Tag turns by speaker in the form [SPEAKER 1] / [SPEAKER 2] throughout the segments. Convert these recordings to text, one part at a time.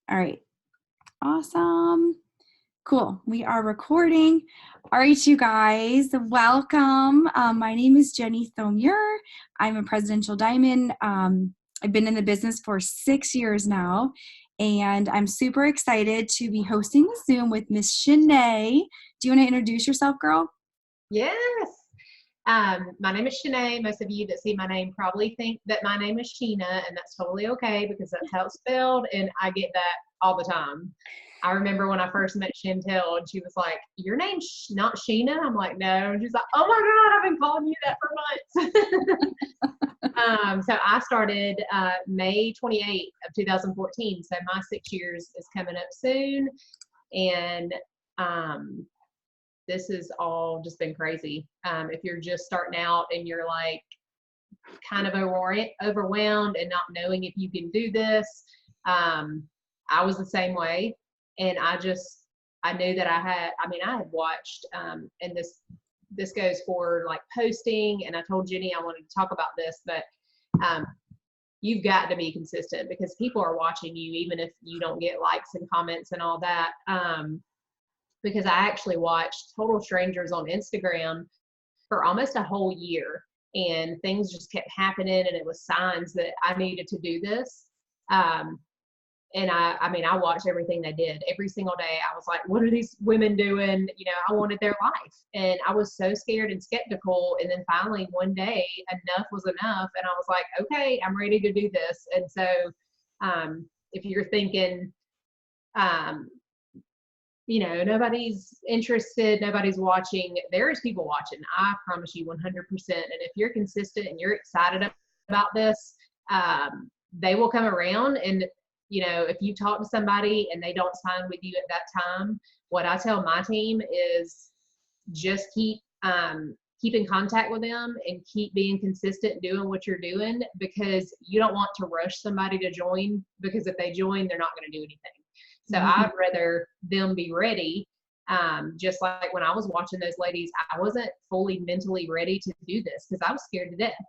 [SPEAKER 1] All right. Awesome. Cool. We are recording. All right, you guys, welcome. My name is Jenny Thomier. I'm a presidential diamond. I've been in the business for 6 years now, and I'm super excited to be hosting the Zoom with Miss Shanae. Do you want to introduce yourself, girl?
[SPEAKER 2] Yes. My name is Shanae. Most of you that see my name probably think that my name is Sheena, and that's totally okay because that's how it's spelled, and I get that all the time. I remember when I first met Chantel, and she was like, "Your name's not Sheena?" I'm like, "No." And she's like, "Oh my God, I've been calling you that for months." So I started May 28th of 2014. So my 6 years is coming up soon, and this has all just been crazy. If you're just starting out and you're like kind of overwhelmed and not knowing if you can do this, I was the same way. And I knew that I had watched, and this goes for like posting, and I told Jenny I wanted to talk about this, but you've got to be consistent because people are watching you, even if you don't get likes and comments and all that. Because I actually watched total strangers on Instagram for almost a whole year, and things just kept happening, and it was signs that I needed to do this. And I watched everything they did every single day. I was like, what are these women doing? I wanted their life, and I was so scared and skeptical. And then finally one day enough was enough, and I was like, okay, I'm ready to do this. And so if you're thinking, nobody's interested, nobody's watching, there's people watching. I promise you 100%. And if you're consistent and you're excited about this, they will come around. And, if you talk to somebody and they don't sign with you at that time, what I tell my team is just keep in contact with them and keep being consistent doing what you're doing, because you don't want to rush somebody to join, because if they join, they're not going to do anything. So I'd rather them be ready. Just like when I was watching those ladies, I wasn't fully mentally ready to do this because I was scared to death.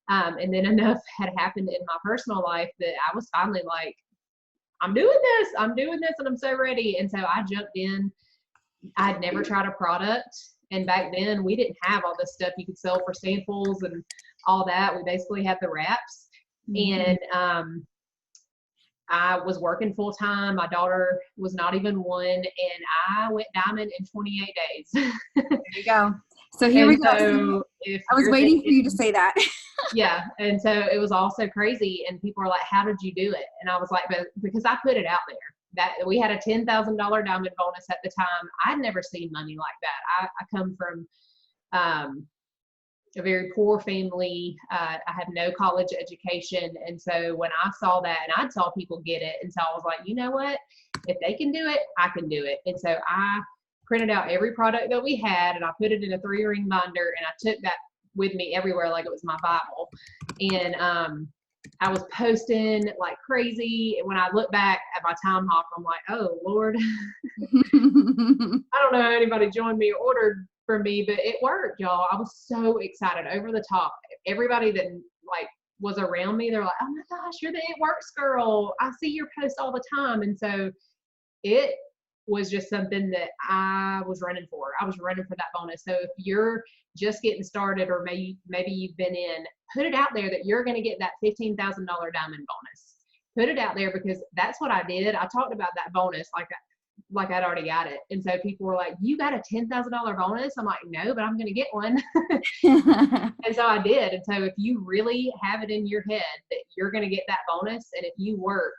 [SPEAKER 2] And then enough had happened in my personal life that I was finally like, I'm doing this, and I'm so ready. And so I jumped in. I had never tried a product. And back then we didn't have all this stuff you could sell for samples and all that. We basically had the wraps. And I was working full time. My daughter was not even one, and I went diamond in 28 days.
[SPEAKER 1] There you go. So here we go.
[SPEAKER 2] So
[SPEAKER 1] I was waiting for you to say that.
[SPEAKER 2] Yeah. And so it was all so crazy, and people were like, how did you do it? And I was like, because I put it out there. That we had a $10,000 diamond bonus at the time. I'd never seen money like that. I come from a very poor family. I have no college education. And so when I saw that, and I saw people get it, and so I was like, you know what? If they can do it, I can do it. And so I printed out every product that we had, and I put it in a 3-ring binder, and I took that with me everywhere like it was my Bible. And I was posting like crazy. And when I look back at my time hop, I'm like, oh Lord, I don't know how anybody joined me or ordered from me, but it worked, y'all. I was so excited, over the top. Everybody that like was around me, they're like, oh my gosh, you're the It Works girl. I see your post all the time. And so it was just something that I was running for. I was running for that bonus. So if you're just getting started, or maybe you've been in, put it out there that you're going to get that $15,000 diamond bonus. Put it out there, because that's what I did. I talked about that bonus like I'd already got it. And so people were like, you got a $10,000 bonus? I'm like, no, but I'm going to get one. And so I did. And so if you really have it in your head that you're going to get that bonus, and if you work,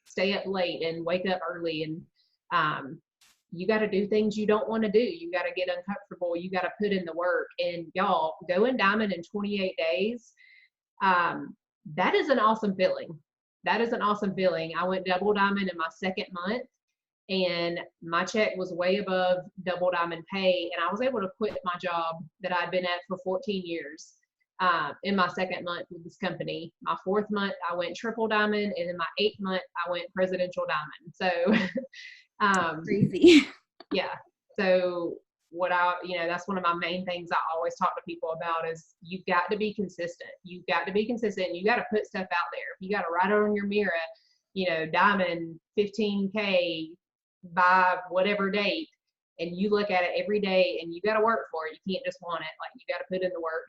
[SPEAKER 2] stay up late and wake up early, and you got to do things you don't want to do. You got to get uncomfortable. You got to put in the work. And y'all, going diamond in 28 days, that is an awesome feeling. That is an awesome feeling. I went double diamond in my second month, and my check was way above double diamond pay. And I was able to quit my job that I'd been at for 14 years in my second month with this company. My 4th month, I went triple diamond. And in my 8th month, I went presidential diamond. So
[SPEAKER 1] crazy.
[SPEAKER 2] Yeah. So that's one of my main things I always talk to people about is you've got to be consistent. You've got to be consistent. You got to put stuff out there. You got to write it on your mirror. diamond 15K by whatever date, and you look at it every day and you got to work for it. You can't just want it. Like, you got to put in the work.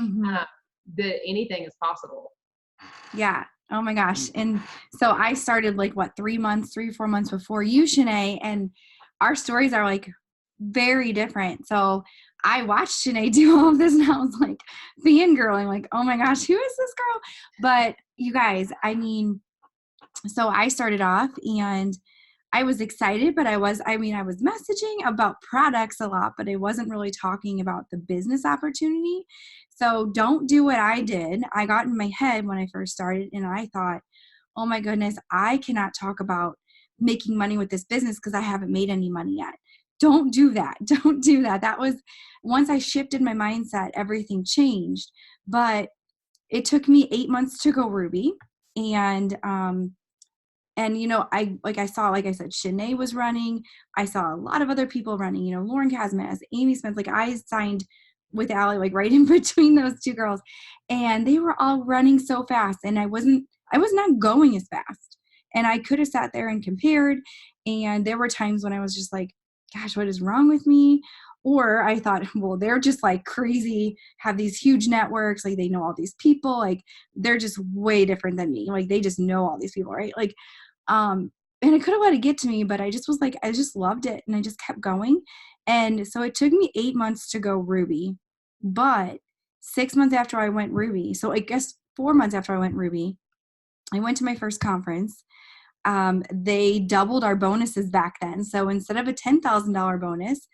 [SPEAKER 1] Mhm.
[SPEAKER 2] That anything is possible.
[SPEAKER 1] Yeah. Oh my gosh. And so I started like what, 3 or 4 months before you, Shanae, and our stories are like very different. So I watched Shanae do all of this and I was like fangirling, like, oh my gosh, who is this girl? But you guys, I mean, so I started off and I was excited, but I was messaging about products a lot, but I wasn't really talking about the business opportunity. So don't do what I did. I got in my head when I first started and I thought, oh my goodness, I cannot talk about making money with this business because I haven't made any money yet. Don't do that. Don't do that. That was once I shifted my mindset, everything changed. But it took me 8 months to go Ruby. And I saw, like I said, Shanae was running. I saw a lot of other people running, Lauren Kazmaz, Amy Smith. Like, I signed with Allie, like right in between those two girls, and they were all running so fast, and I was not going as fast. And I could have sat there and compared, and there were times when I was just like, gosh, what is wrong with me? Or I thought, well, they're just like crazy, have these huge networks, like they know all these people, like they're just way different than me. Like, they just know all these people, right? Like, and it could have let it get to me, but I just was like, I just loved it. And I just kept going. And so it took me 8 months to go Ruby, but 6 months after I went Ruby, so I guess 4 months after I went Ruby, I went to my first conference. They doubled our bonuses back then. So instead of a $10,000 bonus,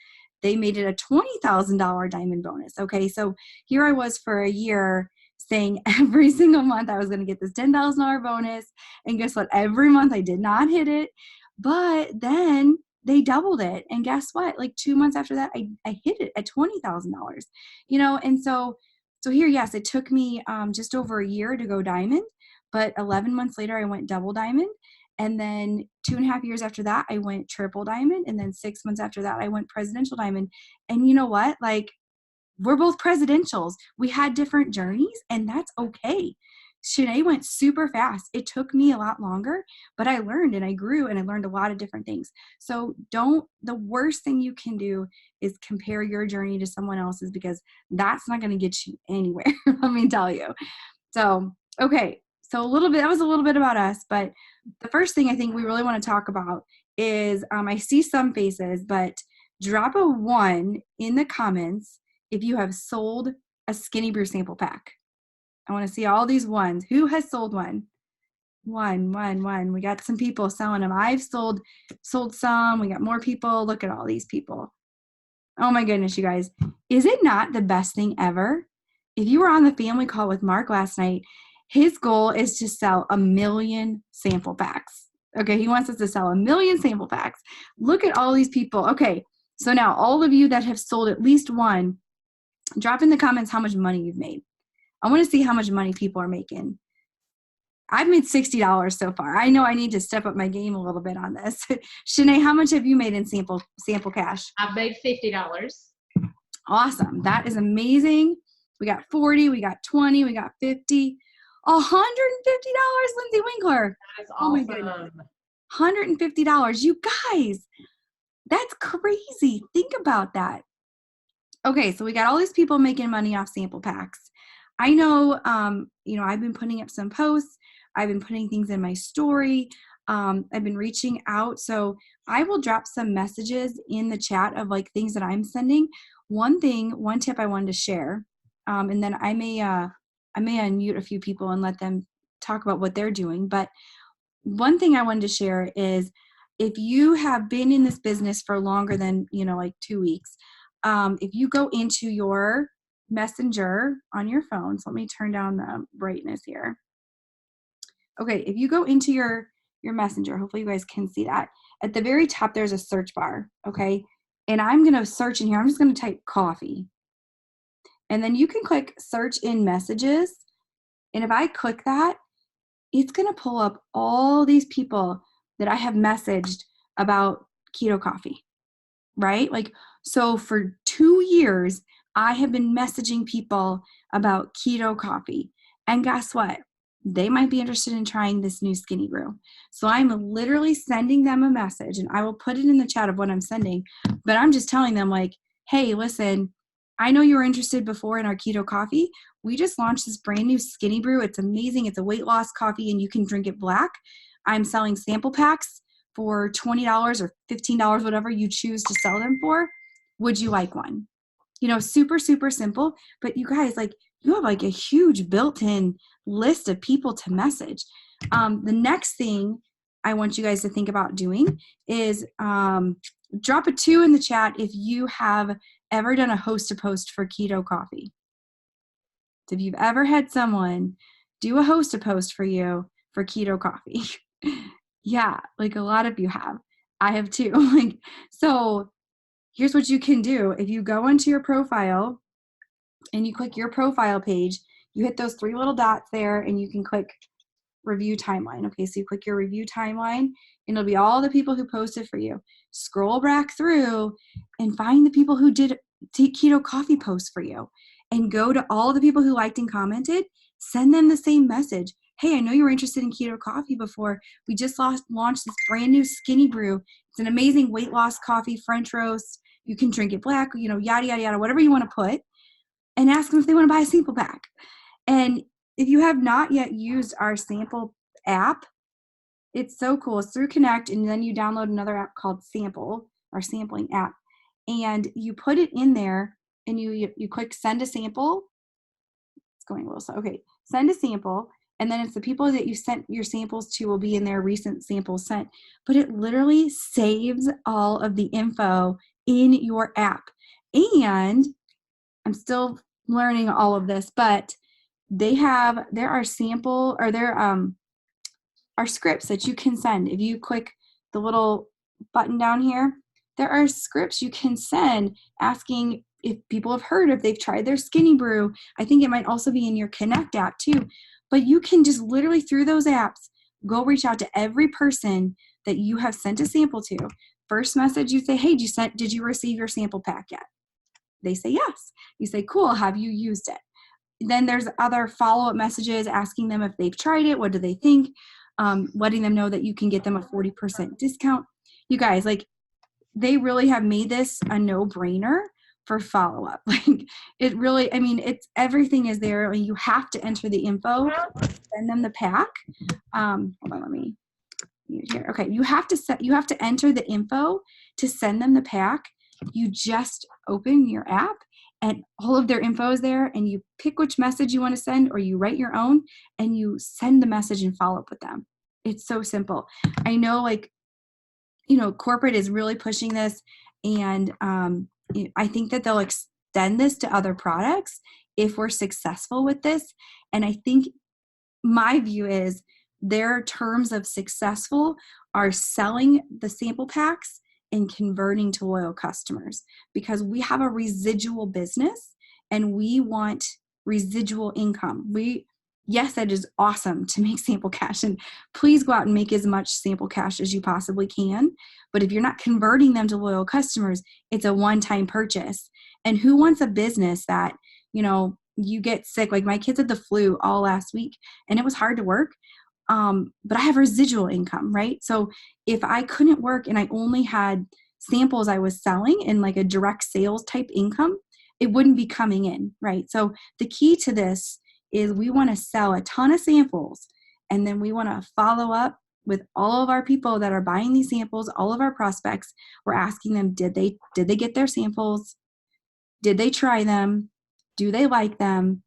[SPEAKER 1] they made it a $20,000 diamond bonus. Okay. So here I was for a year saying every single month I was going to get this $10,000 bonus. And guess what? Every month I did not hit it, but then they doubled it. And guess what? Like 2 months after that, I hit it at $20,000, and so here, yes, it took me just over a year to go diamond, but 11 months later, I went double diamond. And then 2.5 years after that, I went triple diamond. And then 6 months after that, I went presidential diamond. And you know what? Like, we're both presidentials. We had different journeys, and that's okay. Shanae went super fast. It took me a lot longer, but I learned and I grew and I learned a lot of different things. So the worst thing you can do is compare your journey to someone else's, because that's not going to get you anywhere. Let me tell you. So, okay. So that was a little bit about us, but the first thing I think we really want to talk about is, I see some faces, but drop a 1 in the comments if you have sold a Skinny Brew sample pack. I want to see all these ones. Who has sold one? One. We got some people selling them. I've sold some. We got more people. Look at all these people. Oh my goodness, you guys. Is it not the best thing ever? If you were on the family call with Mark last night, his goal is to sell 1,000,000 sample packs. Okay, he wants us to sell 1,000,000 sample packs. Look at all these people. Okay, so now all of you that have sold at least one, drop in the comments how much money you've made. I want to see how much money people are making. I've made $60 so far. I know I need to step up my game a little bit on this. Shanae, how much have you made in sample cash?
[SPEAKER 2] I've made $50.
[SPEAKER 1] Awesome. That is amazing. We got 40, we got 20, we got 50, $150, Lindsay Winkler.
[SPEAKER 2] That's awesome.
[SPEAKER 1] Oh my goodness. $150. You guys, that's crazy. Think about that. Okay, so we got all these people making money off sample packs. I know, I've been putting up some posts. I've been putting things in my story. I've been reaching out. So I will drop some messages in the chat of like things that I'm sending. One tip I wanted to share, and then I may unmute a few people and let them talk about what they're doing. But one thing I wanted to share is, if you have been in this business for longer than, like 2 weeks, if you go into your messenger on your phone, so let me turn down the brightness here. Okay, if you go into your messenger, hopefully you guys can see that. At the very top, there's a search bar, okay? And I'm going to search in here. I'm just going to type coffee. And then you can click search in messages. And if I click that, it's going to pull up all these people that I have messaged about keto coffee, right? Like, so for 2 years, I have been messaging people about keto coffee. And guess what? they might be interested in trying this new skinny brew. So I'm literally sending them a message, and I will put it in the chat of what I'm sending, but I'm just telling them like, hey, listen, I know you were interested before in our keto coffee. We just launched this brand new skinny brew. It's amazing. It's a weight loss coffee and you can drink it black. I'm selling sample packs for $20 or $15, whatever you choose to sell them for. Would you like one? You know, super, super simple. But you guys, like, you have like a huge built-in list of people to message. The next thing I want you guys to think about doing is drop a 2 in the chat if you have ever done a host to post for keto coffee. So if you've ever had someone do a host to post for you for keto coffee. Yeah, like a lot of you have. I have too. Like, so here's what you can do. If you go into your profile and you click your profile page, you hit those 3 little dots there and you can click review timeline. Okay, so you click your review timeline and it'll be all the people who posted for you. Scroll back through and find the people who did keto coffee posts for you and go to all the people who liked and commented, send them the same message. Hey, I know you were interested in keto coffee before. We just launched this brand new skinny brew. It's an amazing weight loss coffee, French roast. You can drink it black, you know, yada, yada, yada, whatever you want to put, and ask them if they want to buy a sample pack. And if you have not yet used our sample app, it's so cool. It's through Connect, and then you download another app called Sample, our sampling app, and you put it in there, and you click send a sample. It's going a little slow. Okay, send a sample, and then it's the people that you sent your samples to will be in their recent samples sent. But it literally saves all of the info in your app. And I'm still learning all of this, but there are sample, or there are scripts that you can send. If you click the little button down here, there are scripts you can send asking if people have heard, if they've tried their skinny brew. I think it might also be in your Connect app too. But you can just literally through those apps go reach out to every person that you have sent a sample to. First message, you say, hey, did you receive your sample pack yet? They say yes. You say, cool, have you used it? Then there's other follow-up messages asking them if they've tried it, what do they think, letting them know that you can get them a 40% discount. You guys, like, they really have made this a no-brainer for follow-up. Like, it really, I mean, it's everything is there. I mean, you have to enter the info, send them the pack. Hold on, let me mute here. Okay, you have to enter the info to send them the pack. You just open your app and all of their info is there, and you pick which message you want to send, or you write your own and you send the message and follow up with them. It's so simple. I know, like, you know, corporate is really pushing this, and I think that they'll extend this to other products if we're successful with this. And I think my view is their terms of successful are selling the sample packs and converting to loyal customers, because we have a residual business and we want residual income. Yes, that is awesome to make sample cash, and please go out and make as much sample cash as you possibly can. But if you're not converting them to loyal customers, it's a one-time purchase. And who wants a business that, you know, you get sick? Like, my kids had the flu all last week and it was hard to work. But I have residual income, right? So if I couldn't work and I only had samples I was selling in like a direct sales type income, it wouldn't be coming in, right? So the key to this is we want to sell a ton of samples, and then we want to follow up with all of our people that are buying these samples, all of our prospects. We're asking them, did they get their samples? Did they try them? Do they like them?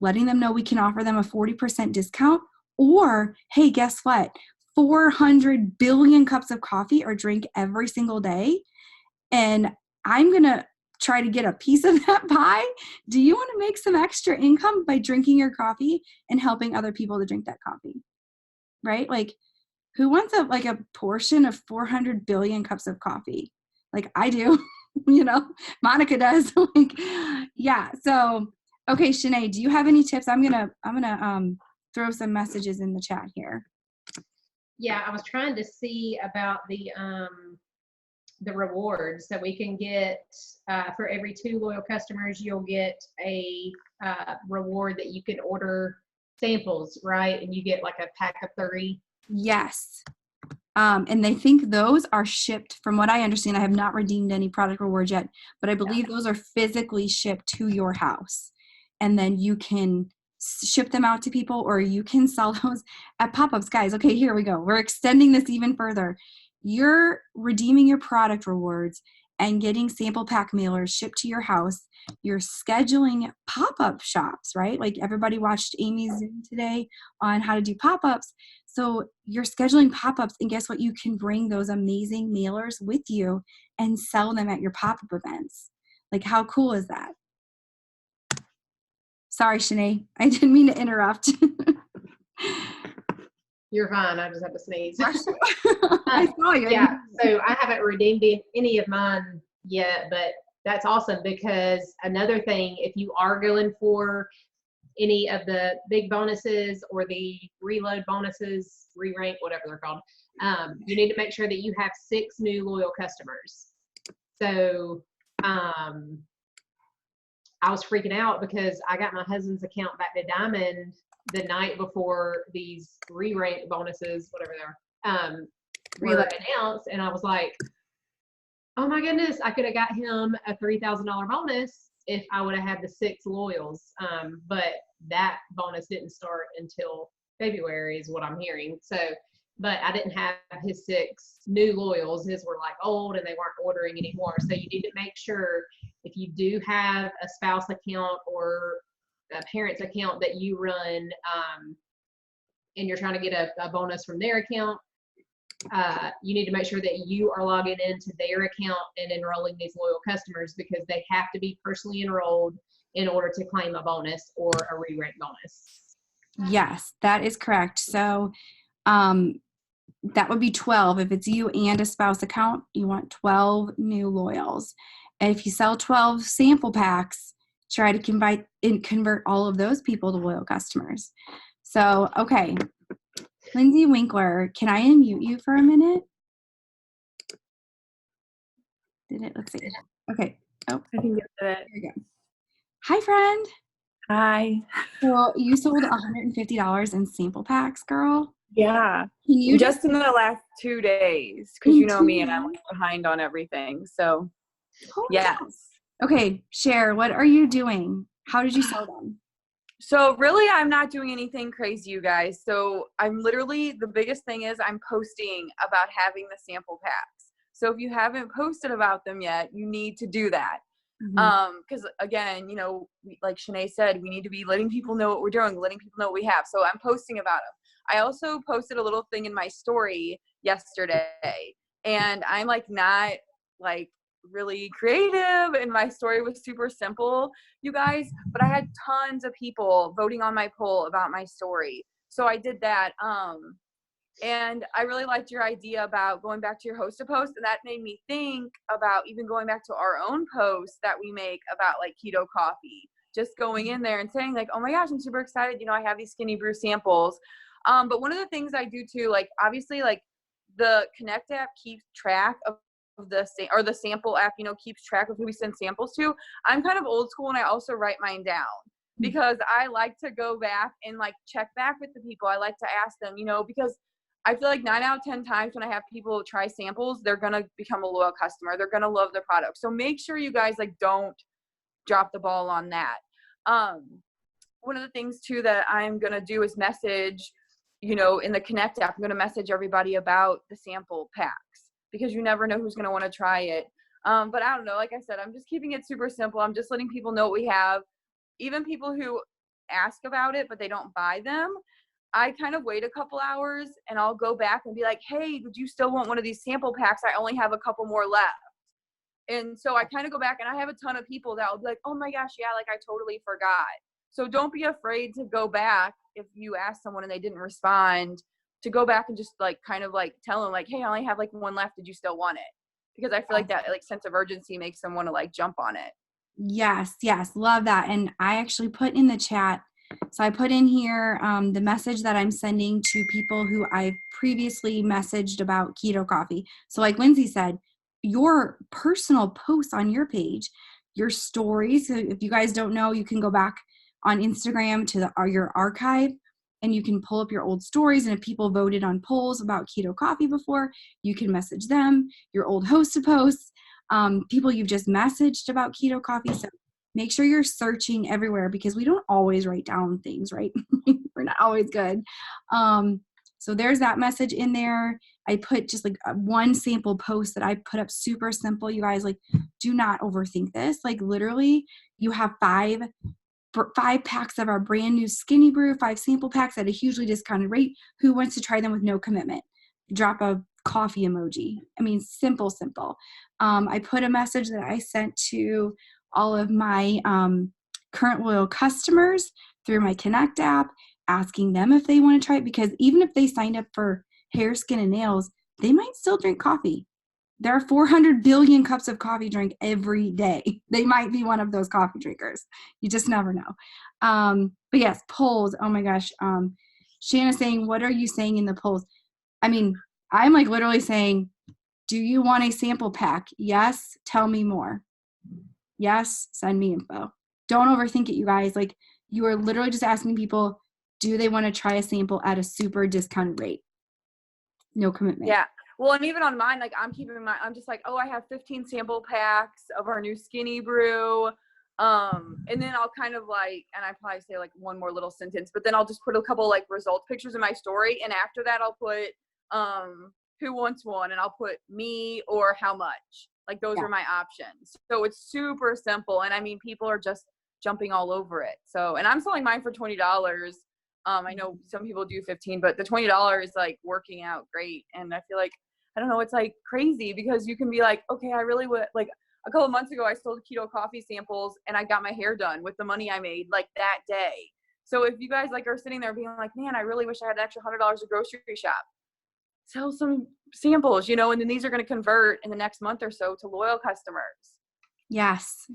[SPEAKER 1] Letting them know we can offer them a 40% discount. Or, hey, guess what? 400 billion cups of coffee are drank every single day, and I'm going to try to get a piece of that pie. Do you want to make some extra income by drinking your coffee and helping other people to drink that coffee? Right? Like, who wants a portion of 400 billion cups of coffee? Like, I do. You know, Monica does. Like, yeah. So, okay, Shanae, do you have any tips? I'm gonna throw some messages in the chat here.
[SPEAKER 2] Yeah, I was trying to see about the rewards. So we can get for every 2 loyal customers, you'll get a reward that you can order samples, right? And you get like a pack of 30.
[SPEAKER 1] Yes. And they think those are shipped, from what I understand. I have not redeemed any product rewards yet, but I believe those are physically shipped to your house. And then you can ship them out to people, or you can sell those at pop-ups. Guys, okay, here we go. We're extending this even further. You're redeeming your product rewards and getting sample pack mailers shipped to your house. You're scheduling pop-up shops, right? Like everybody watched Amy's Zoom today on how to do pop-ups. So you're scheduling pop-ups, and guess what? You can bring those amazing mailers with you and sell them at your pop-up events. Like, how cool is that? Sorry, Shanae. I didn't mean to interrupt.
[SPEAKER 2] You're fine. I just have to sneeze.
[SPEAKER 1] I saw you.
[SPEAKER 2] Yeah, so I haven't redeemed any of mine yet, but that's awesome, because another thing, if you are going for any of the big bonuses or the reload bonuses, re-rank, whatever they're called, you need to make sure that you have 6 new loyal customers. So I was freaking out because I got my husband's account back to Diamond the night before these re-rank bonuses, whatever they are, were announced, and I was like, oh my goodness, I could have got him a $3,000 bonus if I would have had the 6 loyals. But that bonus didn't start until February is what I'm hearing. So, but I didn't have his 6 new loyals. His were like old and they weren't ordering anymore. So you need to make sure, if you do have a spouse account or a parent's account that you run, and you're trying to get a bonus from their account, you need to make sure that you are logging into their account and enrolling these loyal customers, because they have to be personally enrolled in order to claim a bonus or a re-rank bonus.
[SPEAKER 1] Yes, that is correct. So that would be 12. If it's you and a spouse account, you want 12 new loyals. And if you sell 12 sample packs, try to convert all of those people to loyal customers. So, okay. Lindsay Winkler, can I unmute you for a minute? Let's see. Okay. Oh,
[SPEAKER 3] I can get it.
[SPEAKER 1] There you go. Hi, friend.
[SPEAKER 3] Hi.
[SPEAKER 1] So you sold $150 in sample packs, girl?
[SPEAKER 3] Yeah.
[SPEAKER 1] Can you
[SPEAKER 3] just in the last 2 days, because you know me and I'm behind on everything. So, yes.
[SPEAKER 1] Okay, share. What are you doing? How did you sell them?
[SPEAKER 3] So really, I'm not doing anything crazy, you guys. So I'm literally, the biggest thing is I'm posting about having the sample packs. So if you haven't posted about them yet, you need to do that. Because again, you know, like Shanae said, we need to be letting people know what we're doing, letting people know what we have. So I'm posting about them. I also posted a little thing in my story yesterday, and I'm like not like really creative, and my story was super simple, you guys, but I had tons of people voting on my poll about my story. So I did that. And I really liked your idea about going back to your host to post, and that made me think about even going back to our own posts that we make about like keto coffee, just going in there and saying like, oh my gosh, I'm super excited, you know, I have these skinny brew samples. But one of the things I do too, like obviously like the Connect app keeps track of the sample app, you know, keeps track of who we send samples to. I'm kind of old school, and I also write mine down, because I like to go back and like check back with the people. I like to ask them, you know, because I feel like 9 out of 10 times when I have people try samples, they're going to become a loyal customer. They're going to love the product. So make sure you guys like don't drop the ball on that. One of the things too that I'm going to do is message, you know, in the Connect app, I'm going to message everybody about the sample packs, because you never know who's going to want to try it. But I don't know, like I said, I'm just keeping it super simple. I'm just letting people know what we have. Even people who ask about it, but they don't buy them, I kind of wait a couple hours and I'll go back and be like, hey, would you still want one of these sample packs? I only have a couple more left. And so I kind of go back, and I have a ton of people that will be like, oh my gosh, yeah, like I totally forgot. So don't be afraid to go back if you ask someone and they didn't respond, to go back and just like kind of like tell them like, hey, I only have like one left. Did you still want it? Because I feel like that like sense of urgency makes them want to like jump on it.
[SPEAKER 1] Yes, love that. And I actually put in the chat, so I put in here the message that I'm sending to people who I've previously messaged about keto coffee. So like Lindsay said, your personal posts on your page, your stories. So if you guys don't know, you can go back on Instagram to your archive, and you can pull up your old stories. And if people voted on polls about keto coffee before, you can message them, your old hosted posts, people you've just messaged about keto coffee. So make sure you're searching everywhere, because we don't always write down things, right? We're not always good. So there's that message in there. I put just like one sample post that I put up, super simple. You guys, like, do not overthink this. Like, literally, you have five packs of our brand new Skinny Brew, 5 sample packs at a hugely discounted rate. Who wants to try them with no commitment? Drop a coffee emoji. I mean, simple. I put a message that I sent to all of my current loyal customers through my Connect app, asking them if they want to try it, because even if they signed up for hair, skin, and nails, they might still drink coffee. There are 400 billion cups of coffee drank every day. They might be one of those coffee drinkers. You just never know. But yes, polls. Oh my gosh. Shanna's saying, what are you saying in the polls? I mean, I'm like literally saying, do you want a sample pack? Yes. Tell me more. Yes. Send me info. Don't overthink it, you guys. Like, you are literally just asking people, do they want to try a sample at a super discounted rate? No commitment.
[SPEAKER 3] Yeah. Well, and even on mine, like, I'm keeping in mind, I'm just like, oh, I have 15 sample packs of our new Skinny Brew. And then I'll kind of like, and I probably say like one more little sentence, but then I'll just put a couple like results pictures in my story. And after that, I'll put, who wants one? And I'll put me or how much. Like, those are my options. So it's super simple. And I mean, people are just jumping all over it. So, and I'm selling mine for $20. I know some people do 15, but the $20 is like working out great. And I feel like, I don't know, it's like crazy, because you can be like, okay, I really would, like, a couple of months ago, I sold keto coffee samples and I got my hair done with the money I made like that day. So if you guys like are sitting there being like, man, I really wish I had an extra $100 to grocery shop, sell some samples, you know, and then these are going to convert in the next month or so to loyal customers.
[SPEAKER 1] Yes.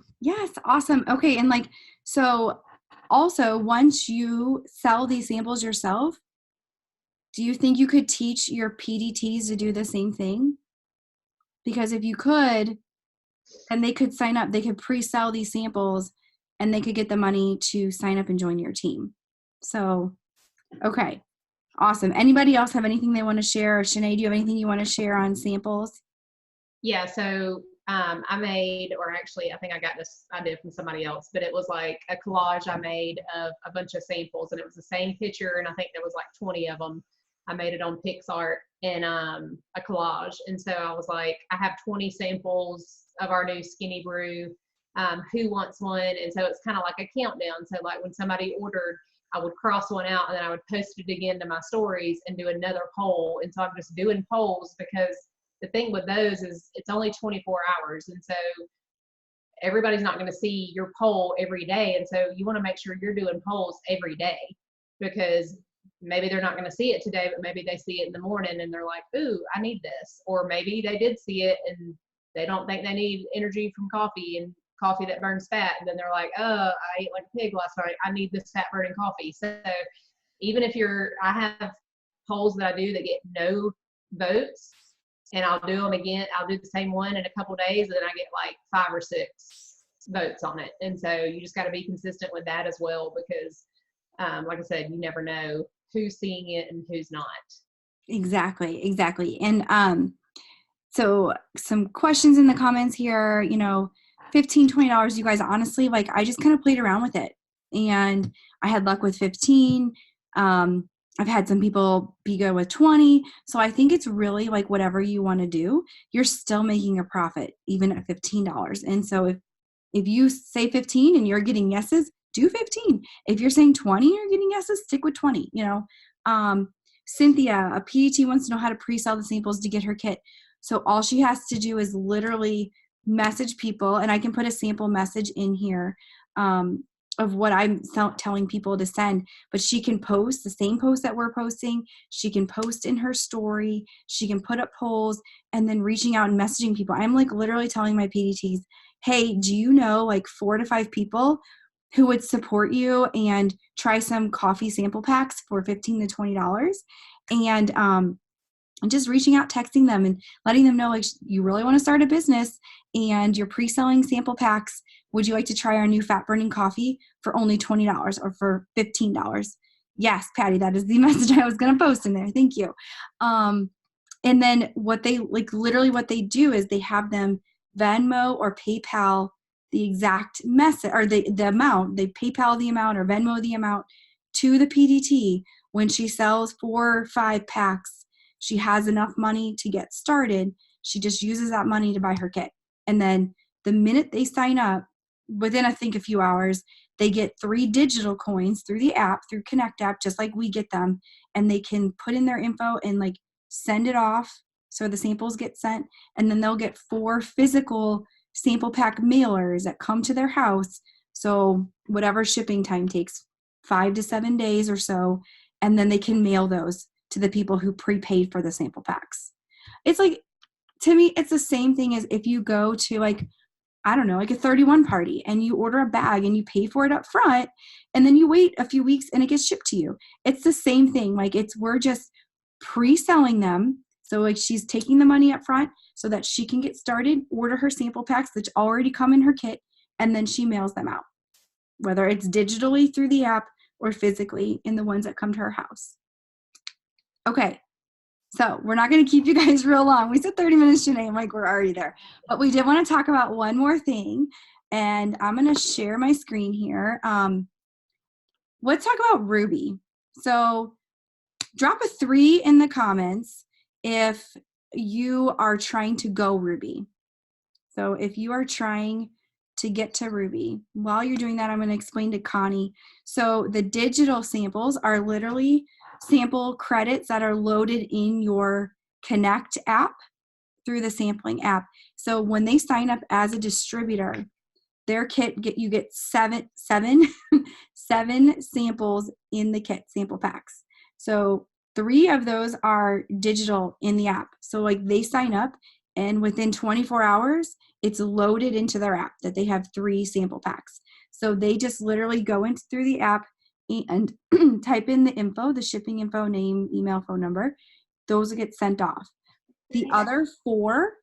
[SPEAKER 1] Awesome. Okay. And like, so also, once you sell these samples yourself, do you think you could teach your PDTs to do the same thing? Because if you could, then they could sign up, they could pre-sell these samples, and they could get the money to sign up and join your team. So, okay. Awesome. Anybody else have anything they want to share? Or Shanae, do you have anything you want to share on samples?
[SPEAKER 2] Yeah, so I made, or actually I think I got this idea from somebody else, but it was like a collage I made of a bunch of samples, and it was the same picture, and I think there was like 20 of them. I made it on PixArt in a collage. And so I was like, I have 20 samples of our new Skinny Brew. Who wants one? And so it's kind of like a countdown. So like when somebody ordered, I would cross one out and then I would post it again to my stories and do another poll. And so I'm just doing polls, because the thing with those is it's only 24 hours. And so everybody's not going to see your poll every day. And so you want to make sure you're doing polls every day, because maybe they're not going to see it today, but maybe they see it in the morning and they're like, ooh, I need this. Or maybe they did see it and they don't think they need energy from coffee and coffee that burns fat. And then they're like, oh, I ate like a pig last night. I need this fat burning coffee. So even if I have polls that I do that get no votes, and I'll do them again. I'll do the same one in a couple of days, and then I get like 5 or 6 votes on it. And so you just got to be consistent with that as well, because like I said, you never know who's seeing it and who's not.
[SPEAKER 1] Exactly. And so some questions in the comments here, you know, $15, $20, you guys, honestly, like, I just kind of played around with it, and I had luck with 15. I've had some people be good with 20. So I think it's really like whatever you want to do, you're still making a profit even at $15. And so if you say 15 and you're getting yeses, do 15. If you're saying 20 and you're getting yeses, stick with 20, you know. Cynthia, a PDT, wants to know how to pre-sell the samples to get her kit. So all she has to do is literally message people, and I can put a sample message in here of what I'm telling people to send, but she can post the same post that we're posting. She can post in her story. She can put up polls, and then reaching out and messaging people. I'm like literally telling my PDTs, hey, do you know like 4 to 5 people who would support you and try some coffee sample packs for $15 to $20? And just reaching out, texting them, and letting them know, like, you really want to start a business and you're pre-selling sample packs. Would you like to try our new fat burning coffee for only $20 or for $15? Yes, Patty, that is the message I was going to post in there. Thank you. And then what they literally what they do is they have them Venmo or PayPal the exact message or the amount. They PayPal the amount or Venmo the amount to the PDT when she sells 4 or 5 packs. She has enough money to get started. She just uses that money to buy her kit. And then the minute they sign up, within I think a few hours, they get 3 digital coins through the app, through Connect app, just like we get them, and they can put in their info and send it off so the samples get sent, and then they'll get 4 physical sample pack mailers that come to their house. So whatever shipping time takes, 5 to 7 days or so, and then they can mail those to the people who prepaid for the sample packs. It's to me, it's the same thing as if you go to I don't know, a 31 party and you order a bag and you pay for it up front and then you wait a few weeks and it gets shipped to you. It's the same thing. We're just pre-selling them. So she's taking the money up front so that she can get started, order her sample packs that already come in her kit, and then she mails them out, whether it's digitally through the app or physically in the ones that come to her house. Okay. So we're not going to keep you guys real long. We said 30 minutes, Janae. We're already there. But we did want to talk about one more thing. And I'm going to share my screen here. Let's talk about Ruby. So drop a 3 in the comments if you are trying to go Ruby. So if you are trying to get to Ruby, while you're doing that, I'm going to explain to Connie. So the digital samples are literally sample credits that are loaded in your Connect app through the sampling app. So when they sign up as a distributor, their kit you get seven samples in the kit, sample packs. So 3 of those are digital in the app. So they sign up and within 24 hours, it's loaded into their app that they have 3 sample packs. So they just literally go in through the app and type in the info, the shipping info, name, email, phone number. Those get sent off. The other 4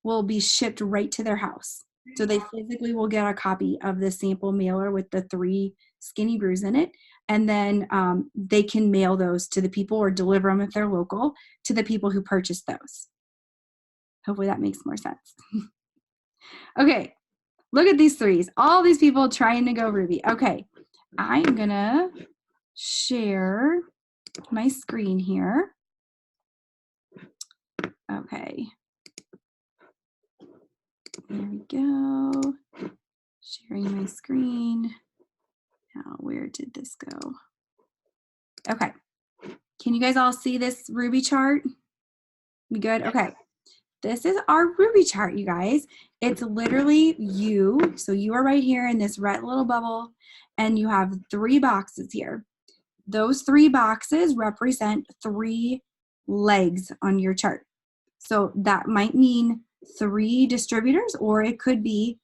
[SPEAKER 1] will be shipped right to their house. So they physically will get a copy of the sample mailer with the 3 skinny brews in it. And then they can mail those to the people or deliver them if they're local to the people who purchase those. Hopefully that makes more sense. Okay, look at these 3s. All these people trying to go Ruby. Okay, I'm going to share my screen here. Okay. There we go. Sharing my screen. Now, where did this go? Okay. Can you guys all see this Ruby chart? We good? Okay. This is our Ruby chart, you guys. It's literally you. So you are right here in this red little bubble, and you have 3 boxes here. Those 3 boxes represent 3 legs on your chart. So that might mean 3 distributors, or it could be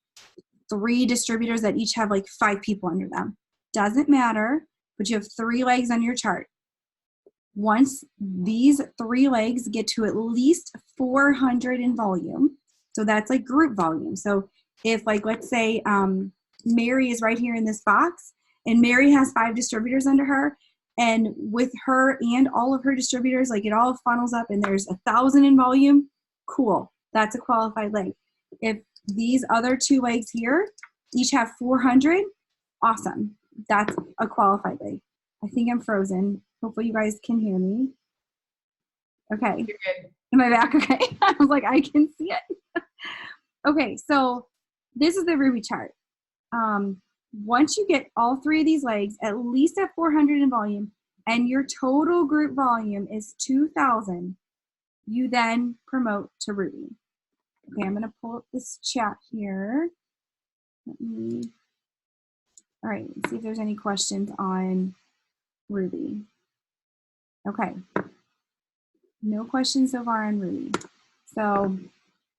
[SPEAKER 1] 3 distributors that each have 5 people under them. Doesn't matter, but you have 3 legs on your chart. Once these 3 legs get to at least 400 in volume, so that's group volume. So if let's say Mary is right here in this box, and Mary has 5 distributors under her, and with her and all of her distributors, it all funnels up and there's 1,000 in volume, cool, that's a qualified leg. If these other 2 legs here each have 400, awesome, that's a qualified leg. I think I'm frozen. Hopefully you guys can hear me. Okay.
[SPEAKER 2] You're good.
[SPEAKER 1] Am I back? Okay. I was I can see it. Okay, so this is the Ruby chart. Once you get all 3 of these legs, at least at 400 in volume, and your total group volume is 2,000, you then promote to Ruby. Okay, I'm going to pull up this chat here. All right, let's see if there's any questions on Ruby. Okay. No questions so far on Ruby. So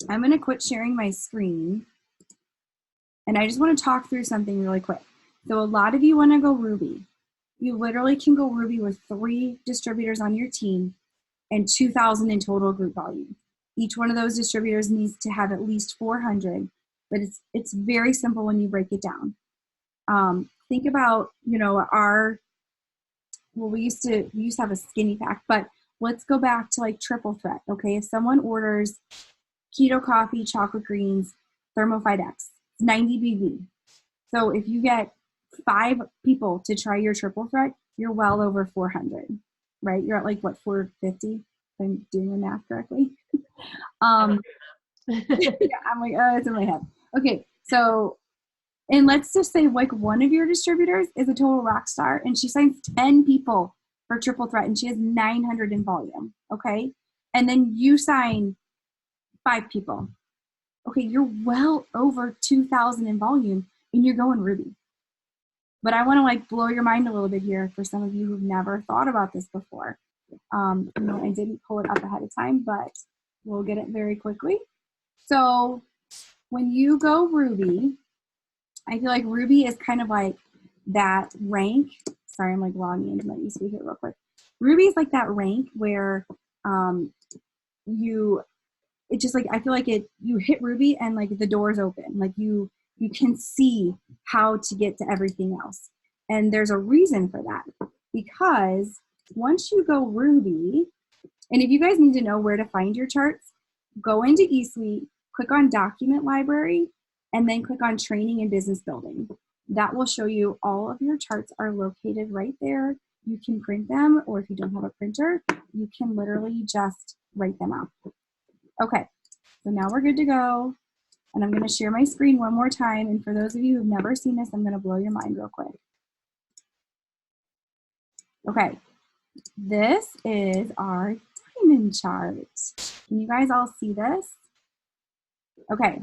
[SPEAKER 1] I'm going to quit sharing my screen. And I just want to talk through something really quick. So a lot of you want to go Ruby. You literally can go Ruby with 3 distributors on your team and 2,000 in total group volume. Each one of those distributors needs to have at least 400, but it's very simple when you break it down. Think about, well, we used to have a skinny pack, but let's go back to like triple threat. Okay. If someone orders keto coffee, chocolate greens, thermophyte X, 90 BV. So if you get 5 people to try your triple threat, you're well over 400, right? You're at like what, 450? If I'm doing the math correctly. Yeah, I'm like, oh, it's in my head. Okay, so, and let's just say like one of your distributors is a total rock star and she signs 10 people for triple threat and she has 900 in volume. Okay, and then you sign 5 people. Okay, you're well over 2,000 in volume and you're going Ruby. But I want to like blow your mind a little bit here for some of you who've never thought about this before. I didn't pull it up ahead of time, but we'll get it very quickly. So when you go Ruby, I feel like Ruby is kind of like that rank. Sorry, I'm like logging into my eSuite here real quick. Ruby is like that rank where it just like, I feel like you hit Ruby and like the doors open. Like you can see how to get to everything else. And there's a reason for that, because once you go Ruby, and if you guys need to know where to find your charts, go into eSuite, click on Document Library, and then click on Training and Business Building. That will show you all of your charts are located right there. You can print them, or if you don't have a printer, you can literally just write them out. Okay, so now we're good to go. And I'm going to share my screen one more time. And for those of you who've never seen this, I'm going to blow your mind real quick. Okay, this is our diamond chart. Can you guys all see this? Okay,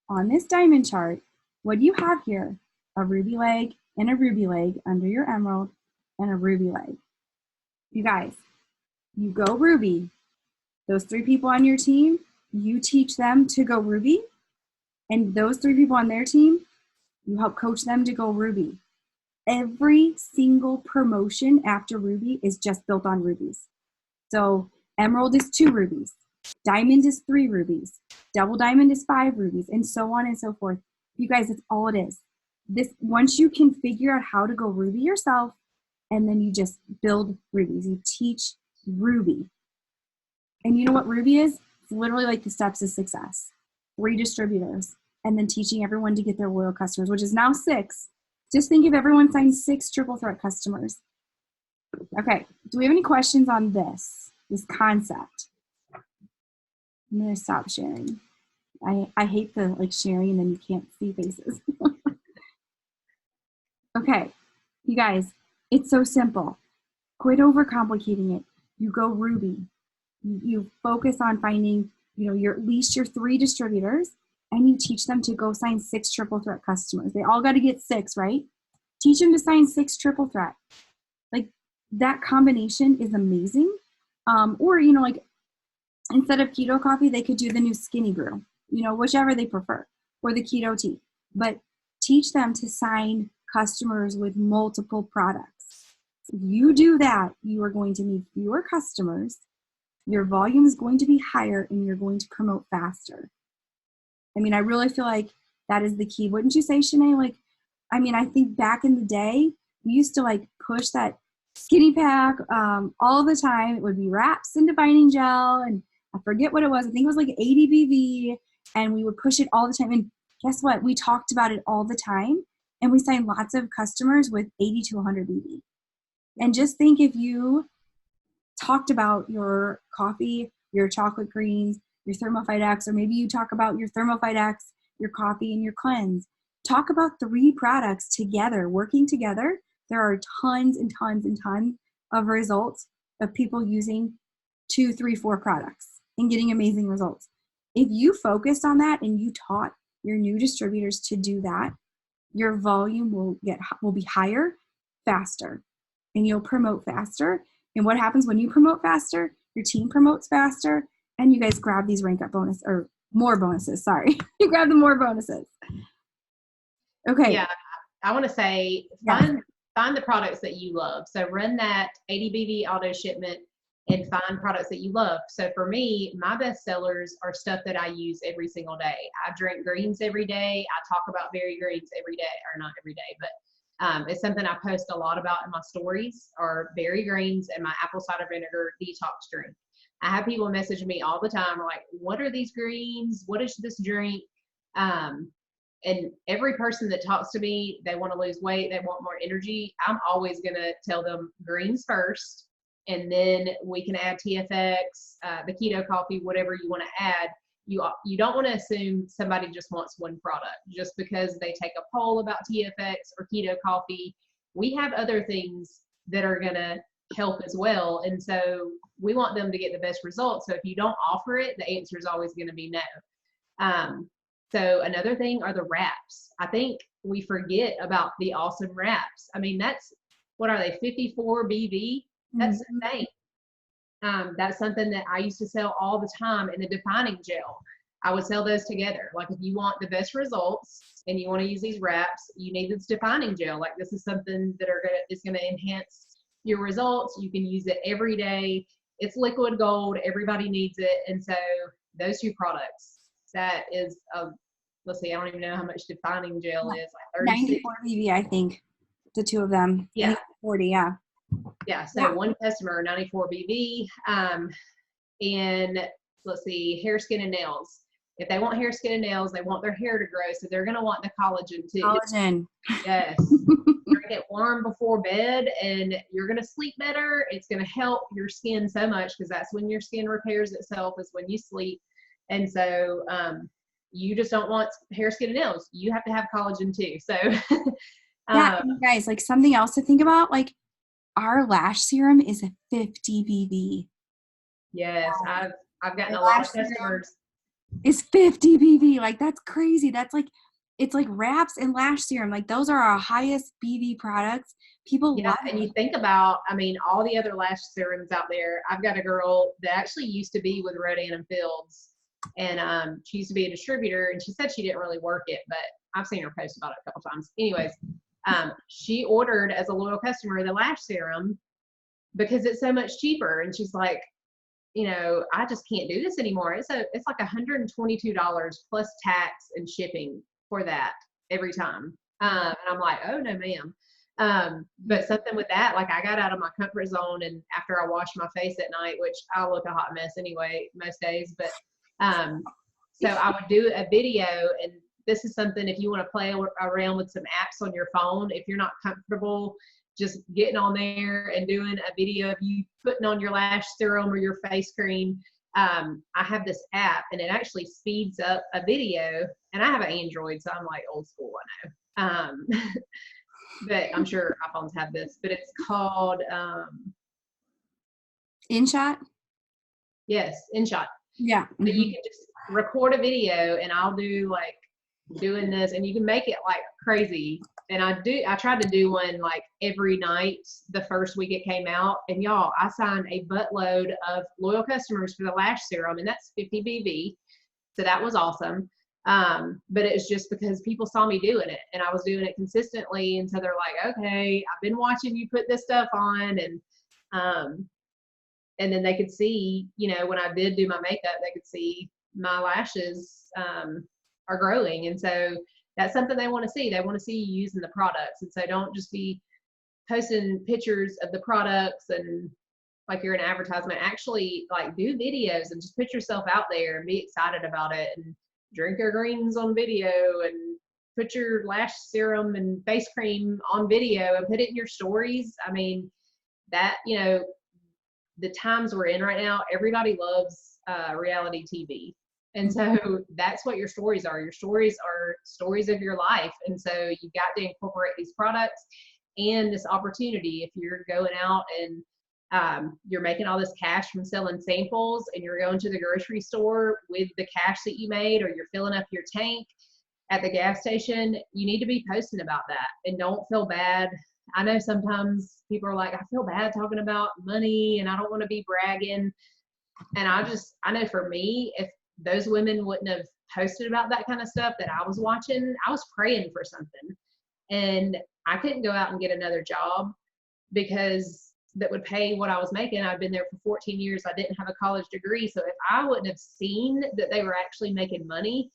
[SPEAKER 1] on this diamond chart, what do you have here? A ruby leg and a ruby leg under your emerald and a ruby leg. You guys, you go ruby. Those 3 people on your team, you teach them to go ruby. And those 3 people on their team, you help coach them to go ruby. Every single promotion after ruby is just built on rubies. So emerald is 2 rubies. Diamond is 3 rubies. Double diamond is 5 rubies, and so on and so forth. You guys, that's all it is. Once you can figure out how to go ruby yourself, and then you just build rubies. You teach ruby. And you know what ruby is? It's literally like the steps of success. 3 distributors, and then teaching everyone to get their loyal customers, which is now 6. Just think if everyone signed 6 triple threat customers. Okay, do we have any questions on this concept? I'm gonna stop sharing. I hate the like sharing and then you can't see faces. Okay, you guys, it's so simple. Quit overcomplicating it. You go ruby. You focus on finding, at least your 3 distributors, and you teach them to go sign 6 triple threat customers. They all got to get 6, right? Teach them to sign 6 triple threat. Like that combination is amazing. Or, like instead of keto coffee, they could do the new skinny brew, whichever they prefer, or the keto tea. But teach them to sign customers with multiple products. If you do that, you are going to need fewer customers. Your volume is going to be higher and you're going to promote faster. I mean, I really feel like that is the key. Wouldn't you say, Shanae? I think back in the day, we used to push that skinny pack all the time. It would be wraps and defining gel, and I forget what it was. I think it was like 80 BV, and we would push it all the time. And guess what? We talked about it all the time, and we signed lots of customers with 80 to 100 BV. And just think if you talked about your coffee, your chocolate greens, your thermophyte X, or maybe you talk about your thermophyte X, your coffee, and your cleanse. Talk about 3 products together, working together. There are tons and tons and tons of results of people using 2, 3, 4 products and getting amazing results. If you focused on that and you taught your new distributors to do that, your volume will be higher, faster, and you'll promote faster. And what happens when you promote faster? Your team promotes faster, and you guys grab these rank up bonus or more bonuses. Sorry, you grab the more bonuses. Okay.
[SPEAKER 2] Yeah, I want to say find the products that you love. So run that 80 BV auto shipment and find products that you love. So for me, my best sellers are stuff that I use every single day. I drink greens every day. I talk about berry greens every day, or not every day, but It's something I post a lot about in my stories, are berry greens and my apple cider vinegar detox drink. I have people message me all the time, like, what are these greens? What is this drink? And every person that talks to me, they want to lose weight, they want more energy. I'm always going to tell them greens first, and then we can add TFX, the keto coffee, whatever you want to add. You don't want to assume somebody just wants one product just because they take a poll about TFX or keto coffee. We have other things that are going to help as well. And so we want them to get the best results. So if you don't offer it, the answer is always going to be no. So another thing are the wraps. I think we forget about the awesome wraps. I mean, what are they, 54 BV? That's insane. That's something that I used to sell all the time in the defining gel. I would sell those together. Like, if you want the best results and you want to use these wraps, you need this defining gel. Like, this is something that is going to enhance your results. You can use it every day. It's liquid gold. Everybody needs it. And so those two products, that is let's see, I don't even know how much defining gel is, like 36.
[SPEAKER 1] 94 BB, I think, the two of them.
[SPEAKER 2] Yeah.
[SPEAKER 1] 40, yeah.
[SPEAKER 2] Yeah, so one customer, 94 BV. And let's see, hair, skin, and nails. If they want hair, skin, and nails, they want their hair to grow, so they're going to want the collagen too.
[SPEAKER 1] Collagen.
[SPEAKER 2] Yes. Drink it warm before bed, and you're going to sleep better. It's going to help your skin so much, because that's when your skin repairs itself, is when you sleep. And so you just don't want hair, skin, and nails. You have to have collagen too. So
[SPEAKER 1] yeah, you guys, like, something else to think about, like, our lash serum is a 50 BV.
[SPEAKER 2] Yes, I've gotten a lot of customers.
[SPEAKER 1] It's 50 BV. Like, that's crazy. That's like, it's like wraps and lash serum. Like, those are our highest BV products. People love it.
[SPEAKER 2] And you think about, I mean, all the other lash serums out there. I've got a girl that actually used to be with Rodan and Fields, and she used to be a distributor, and she said she didn't really work it, but I've seen her post about it a couple times. Anyways, she ordered, as a loyal customer, the lash serum because it's so much cheaper. And she's like, I just can't do this anymore. It's like $122 plus tax and shipping for that every time. And I'm like, oh no, ma'am. But something with that, like, I got out of my comfort zone, and after I wash my face at night, which I look a hot mess anyway most days, but so I would do a video. And this is something, if you want to play around with some apps on your phone, if you're not comfortable just getting on there and doing a video of you putting on your lash serum or your face cream, I have this app, and it actually speeds up a video. And I have an Android, so I'm like old school, I know. But I'm sure iPhones have this, but it's called
[SPEAKER 1] InShot?
[SPEAKER 2] Yes, InShot.
[SPEAKER 1] Yeah.
[SPEAKER 2] But you can just record a video, and I'll do like doing this, and you can make it like crazy. And I tried to do one like every night the first week it came out, and y'all, I signed a buttload of loyal customers for the lash serum, and that's 50 BV. So that was awesome. But it was just because people saw me doing it, and I was doing it consistently. And so they're like, okay, I've been watching you put this stuff on. And then they could see, when I did do my makeup, they could see my lashes are growing. And so that's something they want to see. They want to see you using the products. And so don't just be posting pictures of the products and like you're an advertisement. Actually, like, do videos and just put yourself out there and be excited about it, and drink your greens on video, and put your lash serum and face cream on video and put it in your stories. I mean, that, the times we're in right now, everybody loves reality TV. And so that's what your stories are. Your stories are stories of your life. And so you've got to incorporate these products and this opportunity. If you're going out and you're making all this cash from selling samples, and you're going to the grocery store with the cash that you made, or you're filling up your tank at the gas station, you need to be posting about that, and don't feel bad. I know sometimes people are like, I feel bad talking about money, and I don't want to be bragging. And I know for me, if those women wouldn't have posted about that kind of stuff that I was watching, I was praying for something, and I couldn't go out and get another job because that would pay what I was making. I've been there for 14 years. I didn't have a college degree. So if I wouldn't have seen that they were actually making money,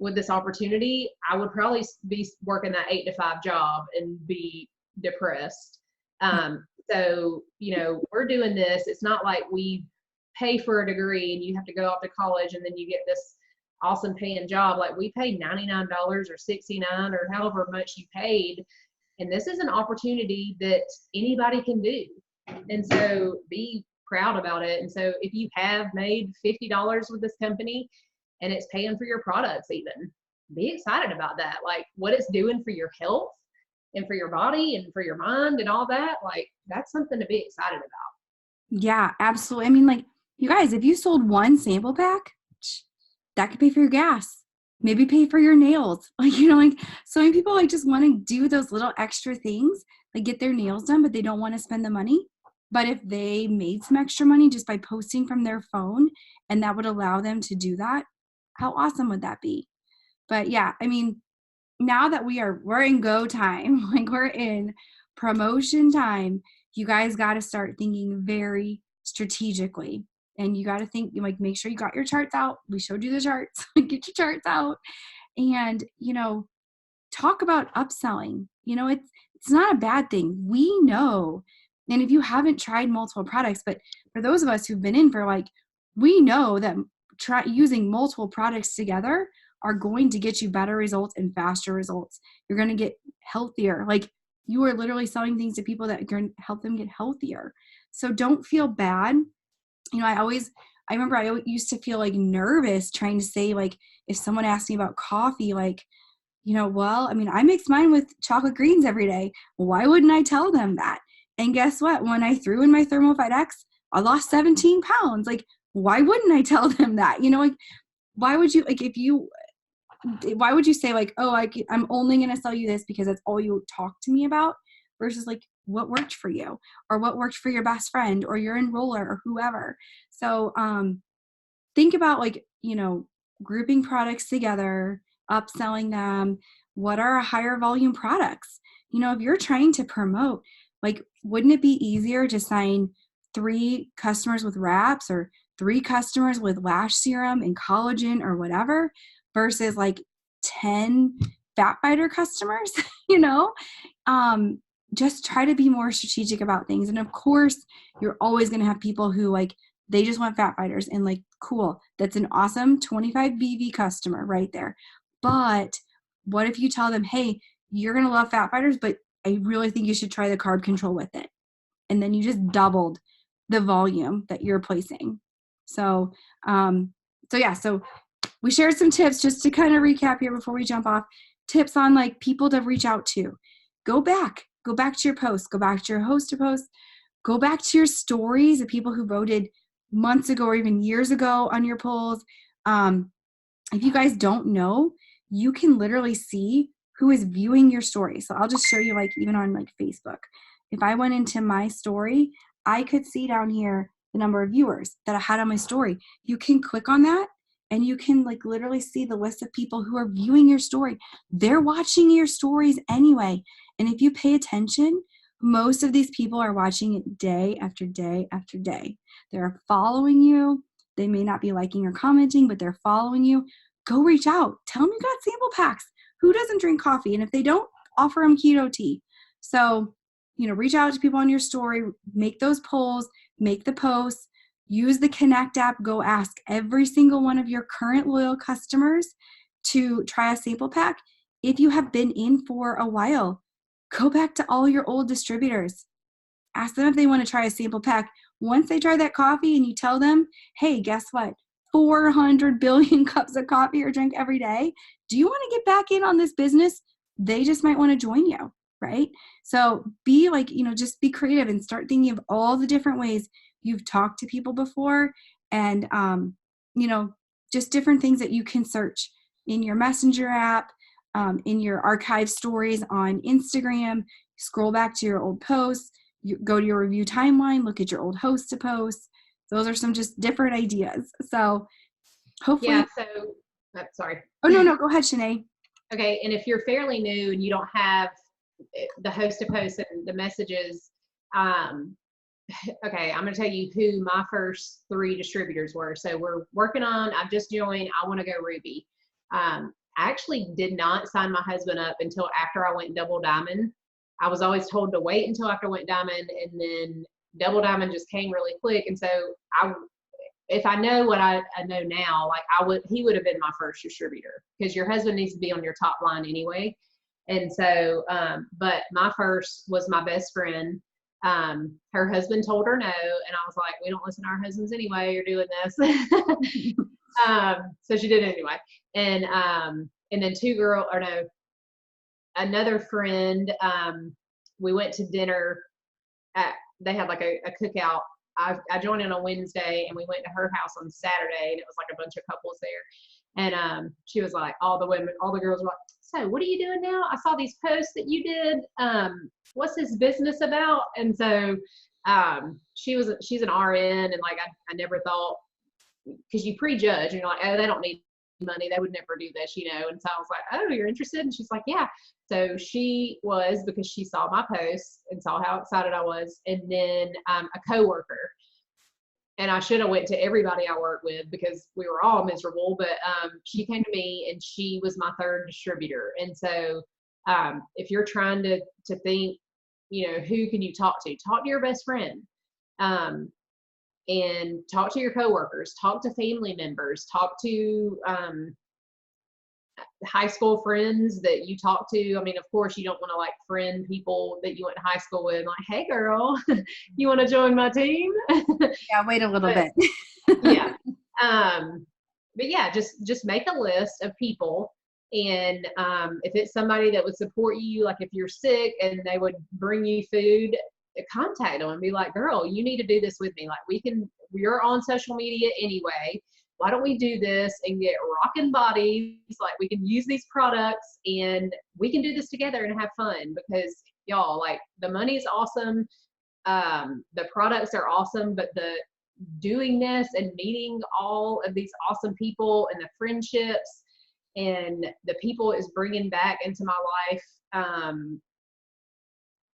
[SPEAKER 2] with this opportunity, I would probably be working that 8 to 5 job and be depressed. So, we're doing this. It's not like we pay for a degree and you have to go off to college and then you get this awesome paying job. Like, we paid $99 or $69 or however much you paid. And this is an opportunity that anybody can do. And so be proud about it. And so if you have made $50 with this company and it's paying for your products, even be excited about that. Like, what it's doing for your health and for your body and for your mind and all that, like, that's something to be excited about.
[SPEAKER 1] Yeah, absolutely. I mean, like, you guys, if you sold one sample pack, that could pay for your gas, maybe pay for your nails. Like, like so many people like just want to do those little extra things, like get their nails done, but they don't want to spend the money. But if they made some extra money just by posting from their phone and that would allow them to do that, how awesome would that be? But yeah, I mean, now that we're in go time, like we're in promotion time, you guys got to start thinking very strategically. And you got to think, like, make sure you got your charts out. We showed you the charts. Get your charts out and, talk about upselling. It's not a bad thing. We know. And if you haven't tried multiple products, but for those of us who've been in for we know that using multiple products together are going to get you better results and faster results. You're going to get healthier. Like, you are literally selling things to people that are going to help them get healthier. So don't feel bad. I remember I used to feel like nervous trying to say, like, if someone asked me about coffee, like, well, I mean, I mix mine with chocolate greens every day. Why wouldn't I tell them that? And guess what? When I threw in my Thermofite X, I lost 17 pounds. Like, why wouldn't I tell them that? Like, why would you, like, why would you say, like, oh, I'm only going to sell you this because that's all you talk to me about, versus like what worked for you or what worked for your best friend or your enroller or whoever. So think about, like, grouping products together, upselling them. What are higher volume products? If you're trying to promote, like, wouldn't it be easier to sign 3 customers with wraps or 3 customers with lash serum and collagen or whatever versus like 10 fat fighter customers? Just try to be more strategic about things. And of course, you're always going to have people who, like, they just want fat fighters, and like, cool, that's an awesome 25 BV customer right there. But what if you tell them, hey, you're going to love fat fighters, but I really think you should try the carb control with it. And then you just doubled the volume that you're placing. So we shared some tips just to kind of recap here before we jump off. Tips on, like, people to reach out to. Go back to your posts, go back to your host posts, go back to your stories of people who voted months ago or even years ago on your polls. If you guys don't know, you can literally see who is viewing your story. So I'll just show you, like, even on like Facebook. If I went into my story, I could see down here the number of viewers that I had on my story. You can click on that and you can, like, literally see the list of people who are viewing your story. They're watching your stories anyway. And if you pay attention, most of these people are watching it day after day after day. They're following you. They may not be liking or commenting, but they're following you. Go reach out. Tell them you got sample packs. Who doesn't drink coffee? And if they don't, offer them keto tea. So, reach out to people on your story, make those polls, make the posts, use the Connect app, go ask every single one of your current loyal customers to try a sample pack. If you have been in for a while, go back to all your old distributors. Ask them if they want to try a sample pack. Once they try that coffee and you tell them, hey, guess what? 400 billion cups of coffee are drank every day. Do you want to get back in on this business? They just might want to join you, right? So be like, just be creative and start thinking of all the different ways you've talked to people before, and, just different things that you can search in your Messenger app, in your archive stories on Instagram. Scroll back to your old posts, you go to your review timeline, look at your old host to post. Those are some just different ideas. So hopefully.
[SPEAKER 2] Yeah. So, sorry.
[SPEAKER 1] Oh, no, go ahead, Shanae.
[SPEAKER 2] Okay. And if you're fairly new and you don't have the host to post and the messages, okay, I'm going to tell you who my first 3 distributors were. So we're working on, I've just joined, I Want to Go Ruby. I actually did not sign my husband up until after I went double diamond. I was always told to wait until after I went diamond, and then double diamond just came really quick. And so if I know what I know now, like he would have been my first distributor, because your husband needs to be on your top line anyway. And so, but my first was my best friend. Her husband told her no, and I was like, we don't listen to our husbands anyway. You're doing this. So she did it anyway. And then another friend, we went to dinner they had like a cookout. I joined in on Wednesday, and we went to her house on Saturday, and it was like a bunch of couples there. And she was like, all the girls were like, so what are you doing now? I saw these posts that you did. What's this business about? And so she's an RN, and like I never thought, because you prejudge, and you're like, oh, they don't need money, they would never do this, And so I was like, oh, you're interested? And she's like, yeah. So she was, because she saw my posts and saw how excited I was. And then a coworker, and I should have went to everybody I work with, because we were all miserable, but she came to me, and she was my third distributor. And so if you're trying to think, who can you talk to your best friend, and talk to your coworkers, talk to family members, talk to high school friends that you talk to. I mean, of course, you don't want to like friend people that you went to high school with, like, hey girl, you want to join my team?
[SPEAKER 1] Yeah, wait a little bit.
[SPEAKER 2] Yeah. But yeah, just make a list of people. And if it's somebody that would support you, like if you're sick and they would bring you food, contact them and be like, girl, you need to do this with me. Like we're on social media anyway. Why don't we do this and get rocking bodies? Like we can use these products and we can do this together and have fun, because y'all, like, the money is awesome. The products are awesome, but the doing this and meeting all of these awesome people and the friendships and the people is bringing back into my life,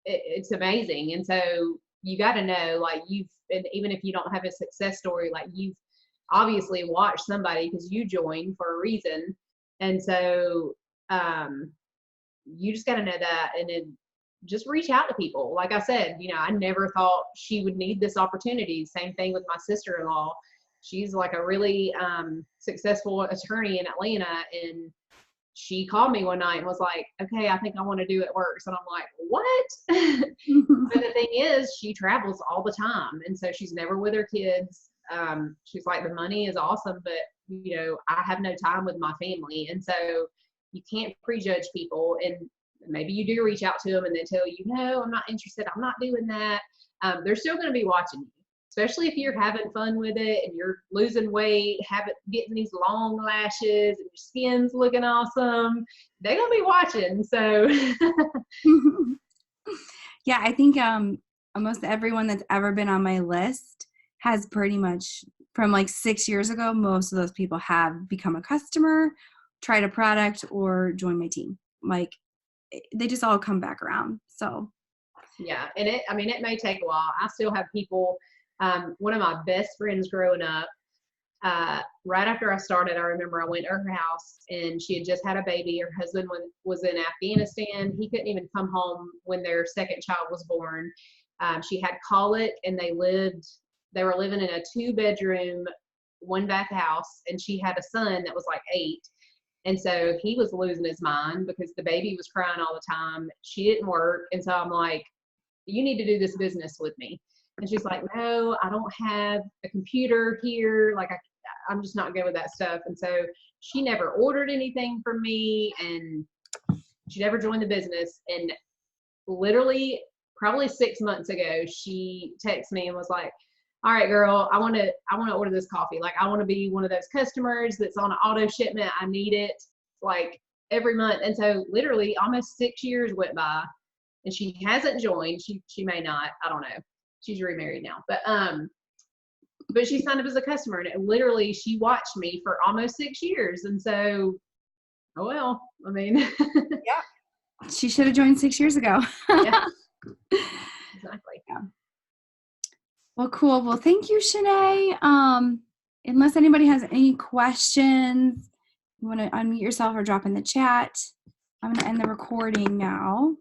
[SPEAKER 2] it's amazing. And so you got to know, like, and even if you don't have a success story, like, you've obviously watched somebody, because you joined for a reason. And so you just got to know that, and then just reach out to people. Like I said, I never thought she would need this opportunity. Same thing with my sister-in-law. She's like a really successful attorney in Atlanta, and she called me one night and was like, okay, I think I want to do It Works. And I'm like, what? But the thing is, she travels all the time. And so she's never with her kids. She's like, the money is awesome, but I have no time with my family. And so you can't prejudge people. And maybe you do reach out to them and they tell you, no, I'm not interested, I'm not doing that. They're still going to be watching you, especially if you're having fun with it and you're losing weight, getting these long lashes and your skin's looking awesome. They're going to be watching. So
[SPEAKER 1] yeah, I think almost everyone that's ever been on my list has pretty much, from like 6 years ago, most of those people have become a customer, tried a product, or joined my team. Like, they just all come back around. So
[SPEAKER 2] yeah, and it may take a while. I still have people. One of my best friends growing up, right after I started, I remember I went to her house and she had just had a baby. Her husband was in Afghanistan. He couldn't even come home when their second child was born. She had colic, and they were living in a 2-bedroom, 1-bath house, and she had a son that was like 8. And so he was losing his mind because the baby was crying all the time. She didn't work. And so I'm like, you need to do this business with me. And she's like, no, I don't have a computer here. Like, I'm just not good with that stuff. And so she never ordered anything from me, and she never joined the business. And literally probably 6 months ago, she texted me and was like, all right, girl, I want to order this coffee. Like, I want to be one of those customers that's on an auto shipment. I need it like every month. And so literally almost 6 years went by, and she hasn't joined. She may not, I don't know. She's remarried now, but she signed up as a customer, and literally she watched me for almost 6 years. And so, oh well, I mean,
[SPEAKER 1] yeah, she should have joined 6 years ago.
[SPEAKER 2] Yeah, exactly.
[SPEAKER 1] Yeah. Well, cool. Well, thank you, Shanae. Unless anybody has any questions, you want to unmute yourself or drop in the chat. I'm going to end the recording now.